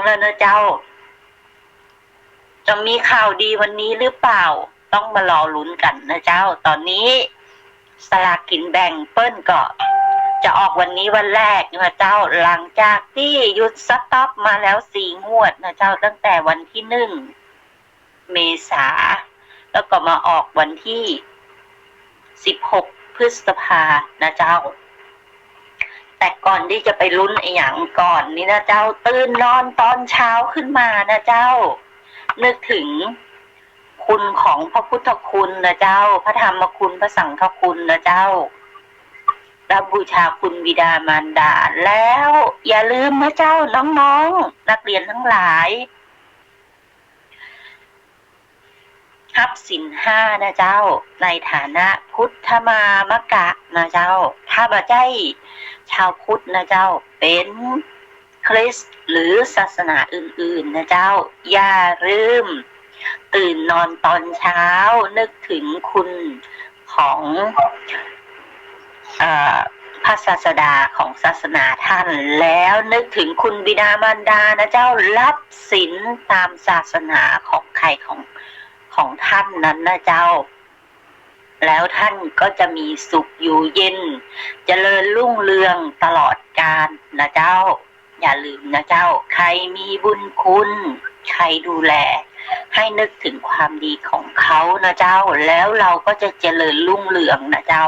แล้วนะเจ้าจะมีข่าวดีวันนี้หรือเปล่าต้องมารอลุ้นกันนะเจ้าตอนนี้สลากกินแบ่งเปิ้ลก็จะออกวันนี้วันแรกนะเจ้าหลังจากที่หยุดสต็อปมาแล้ว4 งวดนะเจ้าตั้งแต่วันที่1 เมษาแล้วก็มาออกวันที่16 พฤษภานะเจ้าแต่ก่อนที่จะไปลุ้นไอ้หยังก่อนนี่นะเจ้าตื่นนอนตอนเช้าขึ้นมานะเจ้านึกถึงคุณของพระพุทธคุณนะเจ้าพระธรรมคุณพระสังฆคุณนะเจ้าและบูชาคุณบิดามารดาแล้วอย่าลืมนะเจ้าน้องๆนักเรียนทั้งหลายรับศีล 5นะเจ้าในฐานะพุทธมามกะนะเจ้าถ้าบ่ใจชาวพุทธนะเจ้าเป็นคริสต์หรือศาสนาอื่นๆนะเจ้าอย่าลืมตื่นนอนตอนเช้านึกถึงคุณของพระศาสดาของศาสนาท่านแล้วนึกถึงคุณบิดามารดานะเจ้ารับศีลตามศาสนาของใครของท่านนั้นนะเจ้าแล้วท่านก็จะมีสุขอยู่เย็นเจริญรุ่งเรืองตลอดกาลนะเจ้าอย่าลืมนะเจ้าใครมีบุญคุณใครดูแลให้นึกถึงความดีของเขานะเจ้าแล้วเราก็จะเจริญรุ่งเรืองนะเจ้า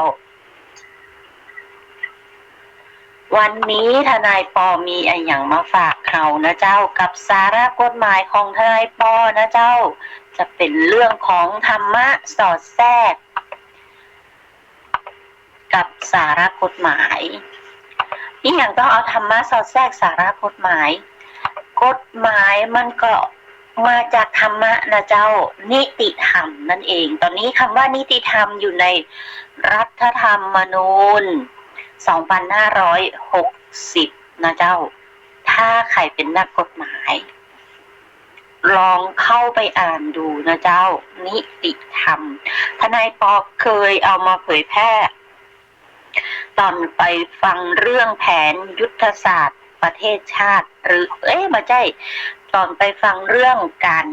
วันนี้ทนายปอมีอะไรอย่างมาฝากเขานะเจ้ากับสาระกฎหมายของทนายปอนะเจ้าจะเป็นเรื่องของธรรมะสอดแทรกกับสาระกฎหมายนี่อย่างต้องเอาธรรมะสอดแทรกสาระกฎหมายมันก็มาจากธรรมะนะเจ้านิติธรรมนั่นเองตอนนี้คำว่านิติธรรมอยู่ในรัฐธรรมนูญ2560นะเจ้าถ้าใครเป็นนักกฎหมายลองเข้าไปอ่านดูนะเจ้านิติธรรมทนายปอเคยเอามาเผยแพร่ตอนไปฟังเรื่องแผนยุทธศาสตร์ประเทศชาติหรือไม่ใช่ตอนไปฟังเรื่องการ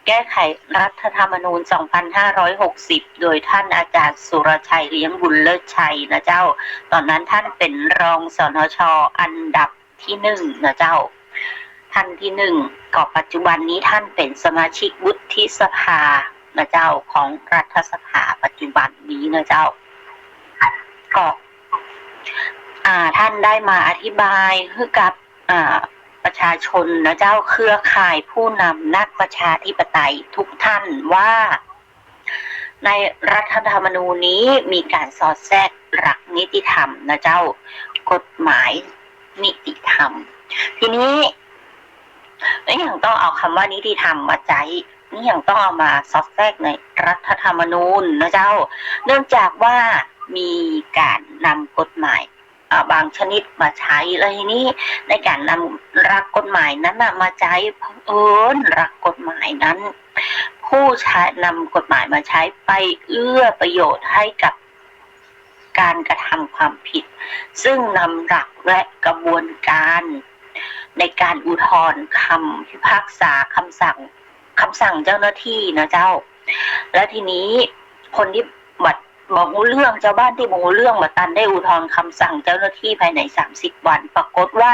แก้ไขรัฐธรรมนูญ2560โดยท่านอาจารย์สุรชัยเลี้ยงบุญเลิศชัยนะเจ้าตอนนั้นท่านเป็นรองสนช.อันดับที่1นะเจ้าท่านที่1ก็ปัจจุบันนี้ท่านเป็นสมาชิกวุฒิสภานะเจ้าของรัฐสภาปัจจุบันนี้นะเจ้าก็ท่านได้มาอธิบายให้กับประชาชนนะเจ้าเครือข่ายผู้นำนักประชาธิปไตยทุกท่านว่าในรัฐธรรมนูญนี้มีการสอดแทรกหลักนิติธรรมนะเจ้ากฎหมายนิติธรรมทีนี้นี่ยังต้องเอาคำว่านิติธรรมมาใช้นี่ยังต้องเอามาสอดแทรกในรัฐธรรมนูญนะเจ้าเนื่องจากว่ามีการนำกฎหมายบางชนิดมาใช้แล้วทีนี้ในการนำรักกฎหมายนั้นมาใช้รักกฎหมายนั้นผู้ใช้นำกฎหมายมาใช้ไปเอื้อประโยชน์ให้กับการกระทำความผิดซึ่งนำหลักและกระบวนการในการอุทธรณ์คำพิพากษาคำสั่งเจ้าหน้าที่นะเจ้าและทีนี้คนที่บอกเรื่องชาวบ้านที่บอกเรื่องมาตันได้อุทธรณ์คำสั่งเจ้าหน้าที่ภายใน30 วันปรากฏว่า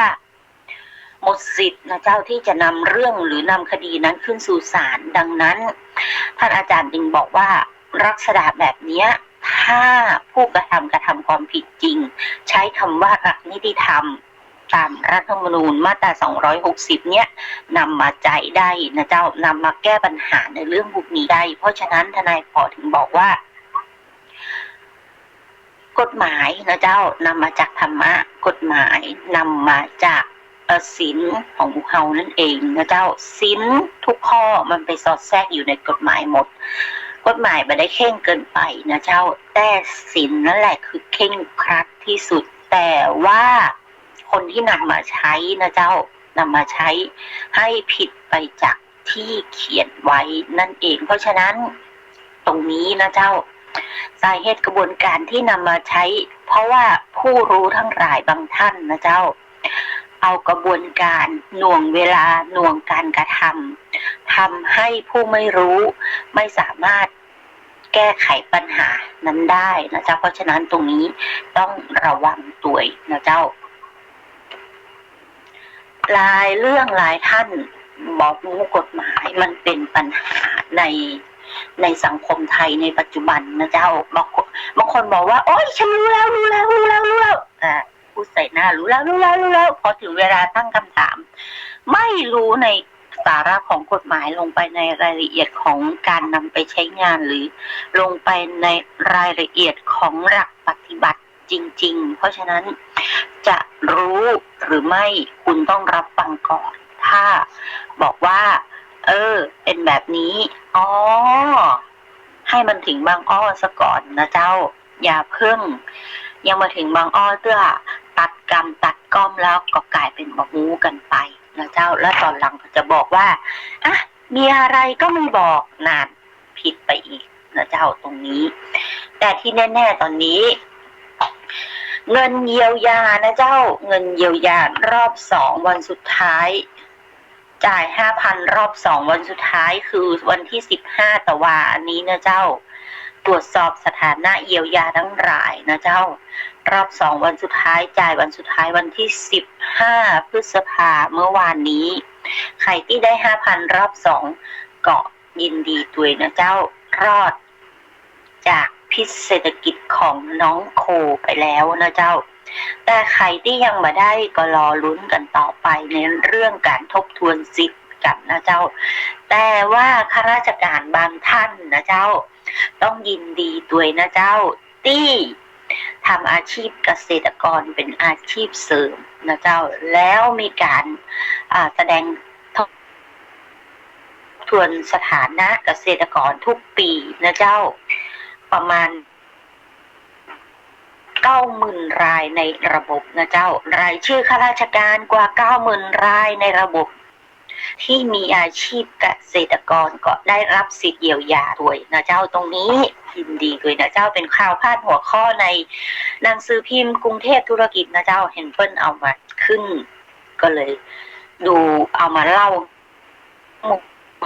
หมดสิทธิ์นะเจ้าที่จะนำเรื่องหรือนำคดีนั้นขึ้นสู่ศาลดังนั้นท่านอาจารย์จึงบอกว่าลักษณะแบบนี้ถ้าผู้กระทำความผิดจริงใช้คำว่าหลักนิติธรรมตามรัฐธรรมนูญมาตรา260เนี่ยนำมาใจได้นะเจ้านำมาแก้ปัญหาในเรื่องพวกนี้ได้เพราะฉะนั้นทนายปอถึงบอกว่ากฎหมายนะเจ้านำมาจากธรรมะกฎหมายนำมาจากศีลของพวกเรานั่นเองนะเจ้าศีลทุกข้อมันไปสอดแทรกอยู่ในกฎหมายหมดกฎหมายไม่ได้เคร่งเกินไปนะเจ้าแต่ศีลนั่นแหละคือเคร่งครัดที่สุดแต่ว่าคนที่นำมาใช้นะเจ้านำมาใช้ให้ผิดไปจากที่เขียนไว้นั่นเองเพราะฉะนั้นตรงนี้นะเจ้าสาเหตุกระบวนการที่นำมาใช้เพราะว่าผู้รู้ทั้งหลายบางท่านนะเจ้า เอากระบวนการหน่วงเวลาหน่วงการกระทำทำให้ผู้ไม่รู้ไม่สามารถแก้ไขปัญหานั้นได้นะเจ้าเพราะฉะนั้นตรงนี้ต้องระวังตัวนะเจ้าหลายเรื่องหลายท่านบอกว่ากฎหมายมันเป็นปัญหาในสังคมไทยในปัจจุบันนะเจ้าบางคนบอกว่าโอ๊ยฉันรู้แล้วพูดใส่หน้ารู้แล้วพอถึงเวลาตั้งคำถามไม่รู้ในสาระของกฎหมายลงไปในรายละเอียดของการนำไปใช้งานหรือลงไปในรายละเอียดของหลักปฏิบัติจริงๆเพราะฉะนั้นจะรู้หรือไม่คุณต้องรับฟังก่อนถ้าบอกว่าเป็นแบบนี้ให้มันถึงบางอ้อซะก่อนนะเจ้าอย่าเพิ่งยังมาถึงบางอ้อเตื้อตัดกรรมตัดก้อมแล้วก็กลายเป็นบะมูกันไปนะเจ้าแล้วตอนหลังจะบอกว่ามีอะไรก็ไม่บอกนานผิดไปอีกนะเจ้าตรงนี้แต่ที่แน่ๆตอนนี้เงินเยียวยานะเจ้าเงินเยียวยารอบ2วันสุดท้ายจ่าย 5,000 รอบ2วันสุดท้ายคือวันที่15ตุลาอันนี้นะเจ้าตรวจสอบสถานะเยียวยาทั้งหลายนะเจ้ารอบ2วันสุดท้ายจ่ายวันสุดท้ายวันที่15พฤษภาเมื่อวานนี้ใครที่ได้ 5,000 รอบ2ก็ยินดีด้วยนะเจ้ารอดจากพิษเศรษฐกิจของน้องโคไปแล้วนะเจ้าแต่ใครที่ยังมาได้ก็รอลุ้นกันต่อไปในเรื่องการทบทวนสิทธิ์กันนะเจ้าแต่ว่าข้าราชการบางท่านนะเจ้าต้องยินดีด้วยนะเจ้าที่ทำอาชีพเกษตรกรเป็นอาชีพเสริมนะเจ้าแล้วมีการแสดงทบทวนสถานะเกษตรกรทุกปีนะเจ้าประมาณ90,000 รายในระบบนะเจ้ารายชื่อข้าราชการกว่า 90,000 รายในระบบที่มีอาชีพเกษตรกรก็ได้รับสิทธิ์เยียวยาด้วยนะเจ้าตรงนี้ยินดีด้วยนะเจ้าเป็นข่าวพาดหัวข้อในหนังสือพิมพ์กรุงเทพธุรกิจนะเจ้าเห็นเพิ่นเอามาขึ้นก็เลยดูเอามาเล่า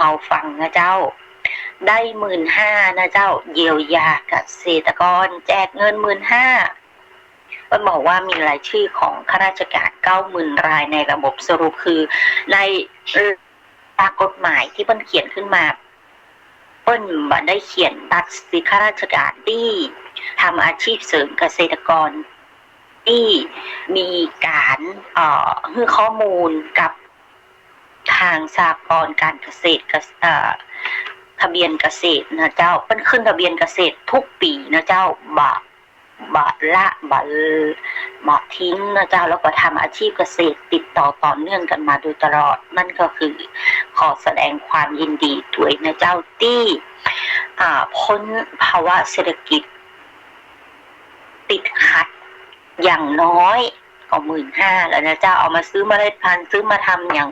เอาฟังนะเจ้าได้ 15,000 นะเจ้าเยียวยาเกษตรกรแจกเงิน 15,000ก็บอกว่ามีรายชื่อของข้าราชการ 90,000 รายในระบบสรุปคือในกฎหมายที่เพิ่นเขียนขึ้นมาเพิ่นบ่ได้เขียนตัดสิทธิข้าราชการที่ทำอาชีพเสริมเกษตรกรที่มีการให้ข้อมูลกับทางสหกรณ์การเกษตรทะเบียนเกษตรนะเจ้าเพิ่นขึ้นทะเบียนเกษตรทุกปีนะเจ้าบะทิ้งนะเจ้าแล้วก็ทำอาชีพเกษตรติดต่อเนื่องกันมาโดยตลอดนั่นก็คือขอแสดงความยินดีด้วยนะเจ้าที่พ้นภาวะเศรษฐกิจติดขัดอย่างน้อยก็ 15,000 แล้วนะเจ้าเอามาซื้อเมล็ดพันธุ์ซื้อมาทำอย่าง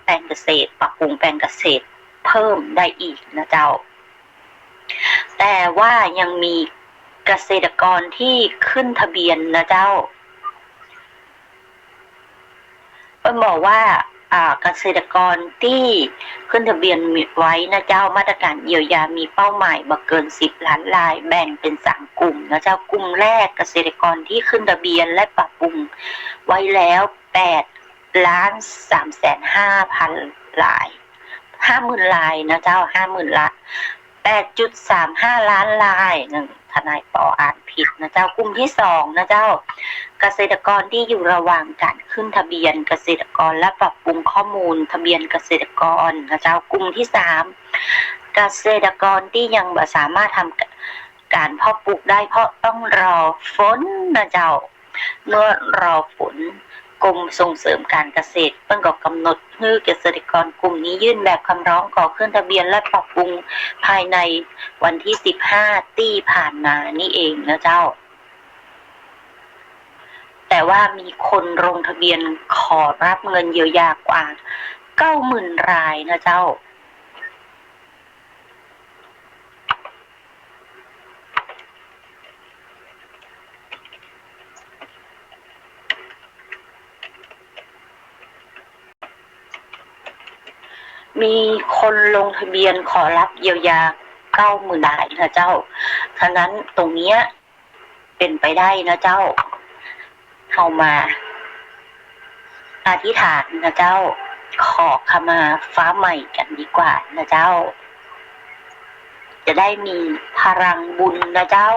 แปลงเกษตรปรับปรุงแปลงเกษตรเพิ่มได้อีกนะเจ้าแต่ว่ายังมีเกษตรกรที่ขึ้นทะเบียนนะเจ้าเพิ่นบอกว่าเกษตรกรที่ขึ้นทะเบียนไว้นะเจ้ามาตรการเยียวยามีเป้าหมายบ่เกิน10 ล้านรายแบ่งเป็น3 กลุ่มนะเจ้ากลุ่มแรกเกษตรกรที่ขึ้นทะเบียนและปรับปรุงไว้แล้ว8,350,000 ราย 50,000 รายนะเจ้า 50,000 ละ 8.35 ล้านรายทนายปออ่านผิดนะเจ้ากลุ่มที่2นะเจ้าเกษตรกรที่อยู่ระหว่างการขึ้นทะเบียนเกษตรกรและปรับปรุงข้อมูลทะเบียนเกษตรกรนะเจ้ากลุ่มที่3เกษตรกรที่ยังไม่สามารถทำการเพาะปลูกได้เพราะต้องรอฝนนะเจ้าเมื่อรอฝนกรมส่งเสริมการเกษตรเพิ่งก็กำหนดให้เกษตรกรกลุ่มนี้ยื่นแบบคำร้องขอขึ้นทะเบียนและปรับปรุงภายในวันที่15ที่ผ่านมานี่เองนะเจ้าแต่ว่ามีคนลงทะเบียนขอรับเงินเยียวยากว่า 90,000 รายนะเจ้า มีคนลงทะเบียนขอรับเยียวยา90,000 รายนะเจ้าฉะนั้นตรงเนี้ยเป็นไปได้นะเจ้าเข้ามาอธิษฐานนะเจ้าขอขมาฟ้าใหม่กันดีกว่านะเจ้าจะได้มีพลังบุญนะเจ้า